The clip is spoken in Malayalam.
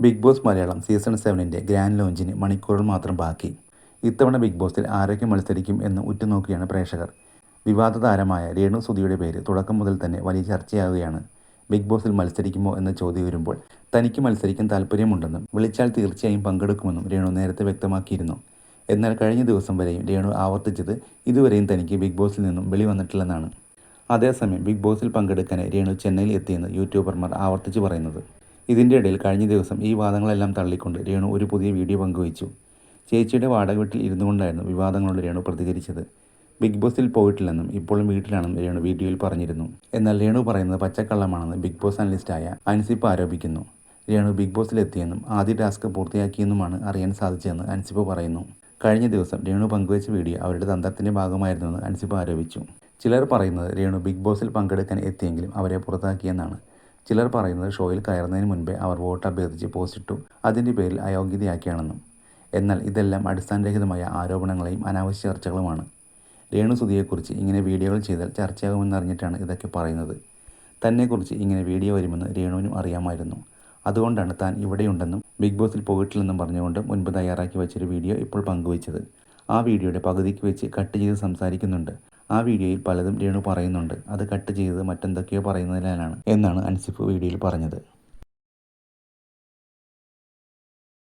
ബിഗ് ബോസ് മലയാളം സീസൺ 7ൻ്റെ ഗ്രാൻഡ് ലോഞ്ചിന് മണിക്കൂറുകൾ മാത്രം ബാക്കി. ഇത്തവണ ബിഗ് ബോസിൽ ആരൊക്കെ മത്സരിക്കും എന്ന് ഉറ്റുനോക്കുകയാണ് പ്രേക്ഷകർ. വിവാദ താരമായ രേണു സുധിയുടെ പേര് തുടക്കം മുതൽ തന്നെ വലിയ ചർച്ചയാവുകയാണ്. ബിഗ് ബോസിൽ മത്സരിക്കുമോ എന്ന ചോദ്യം വരുമ്പോൾ തനിക്ക് മത്സരിക്കാൻ താല്പര്യമുണ്ടെന്നും വിളിച്ചാൽ തീർച്ചയായും പങ്കെടുക്കുമെന്നും രേണു നേരത്തെ വ്യക്തമാക്കിയിരുന്നു. എന്നാൽ കഴിഞ്ഞ ദിവസം വരെയും രേണു ആവർത്തിച്ചത് ഇതുവരെയും തനിക്ക് ബിഗ് ബോസിൽ നിന്നും വിളി വന്നിട്ടില്ലെന്നാണ്. അതേസമയം ബിഗ് ബോസിൽ പങ്കെടുക്കാൻ രേണു ചെന്നൈയിൽ എത്തിയെന്ന് യൂട്യൂബർമാർ ആവർത്തിച്ച് പറയുന്നത്. ഇതിൻ്റെ ഇടയിൽ കഴിഞ്ഞ ദിവസം ഈ വാദങ്ങളെല്ലാം തള്ളിക്കൊണ്ട് രേണു ഒരു പുതിയ വീഡിയോ പങ്കുവച്ചു. ചേച്ചിയുടെ വാടക വീട്ടിൽ ഇരുന്നു കൊണ്ടായിരുന്നു വിവാദങ്ങളോട് രേണു പ്രതികരിച്ചത്. ബിഗ് ബോസിൽ പോയിട്ടില്ലെന്നും ഇപ്പോഴും വീട്ടിലാണെന്നും രേണു വീഡിയോയിൽ പറഞ്ഞിരുന്നു. എന്നാൽ രേണു പറയുന്നത് പച്ചക്കള്ളമാണെന്ന് ബിഗ് ബോസ് അനലിസ്റ്റായ അൻസിപ്പ് ആരോപിക്കുന്നു. രേണു ബിഗ് ബോസിലെത്തിയെന്നും ആദ്യ ടാസ്ക് പൂർത്തിയാക്കിയെന്നുമാണ് അറിയാൻ സാധിച്ചതെന്ന് അൻസിപ്പ് പറയുന്നു. കഴിഞ്ഞ ദിവസം രേണു പങ്കുവച്ച വീഡിയോ അവരുടെ തന്ത്രത്തിൻ്റെ ഭാഗമായിരുന്നുവെന്ന് അൻസിപ്പ് ആരോപിച്ചു. ചിലർ പറയുന്നത് രേണു ബിഗ് ബോസിൽ പങ്കെടുക്കാൻ എത്തിയെങ്കിലും അവരെ പുറത്താക്കിയെന്നാണ്. ചിലർ പറയുന്നത് ഷോയിൽ കയറുന്നതിന് മുൻപേ അവർ വോട്ട് അഭ്യർത്ഥിച്ച് പോസ്റ്റിട്ടു, അതിൻ്റെ പേരിൽ അയോഗ്യതയാക്കിയാണെന്നും. എന്നാൽ ഇതെല്ലാം അടിസ്ഥാനരഹിതമായ ആരോപണങ്ങളെയും അനാവശ്യ ചർച്ചകളുമാണ്. രേണു സുധിയെക്കുറിച്ച് ഇങ്ങനെ വീഡിയോകൾ ചെയ്താൽ ചർച്ചയാകുമെന്നറിഞ്ഞിട്ടാണ് ഇതൊക്കെ പറയുന്നത്. തന്നെക്കുറിച്ച് ഇങ്ങനെ വീഡിയോ വരുമെന്ന് രേണുവിനും അറിയാമായിരുന്നു. അതുകൊണ്ടാണ് താൻ ഇവിടെയുണ്ടെന്നും ബിഗ് ബോസിൽ പോയിട്ടില്ലെന്നും പറഞ്ഞുകൊണ്ട് മുൻപ് തയ്യാറാക്കി വെച്ചൊരു വീഡിയോ ഇപ്പോൾ പങ്കുവച്ചത്. ആ വീഡിയോയുടെ പകുതിക്ക് വെച്ച് കട്ട് ചെയ്ത് സംസാരിക്കുന്നുണ്ട്. ആ വീഡിയോയിൽ പലതും രേണു പറയുന്നുണ്ട്. അത് കട്ട് ചെയ്തത് മറ്റെന്തൊക്കെയോ പറയുന്നതിനാലാണ് എന്നാണ് അൻസിഫ് വീഡിയോയിൽ പറഞ്ഞത്.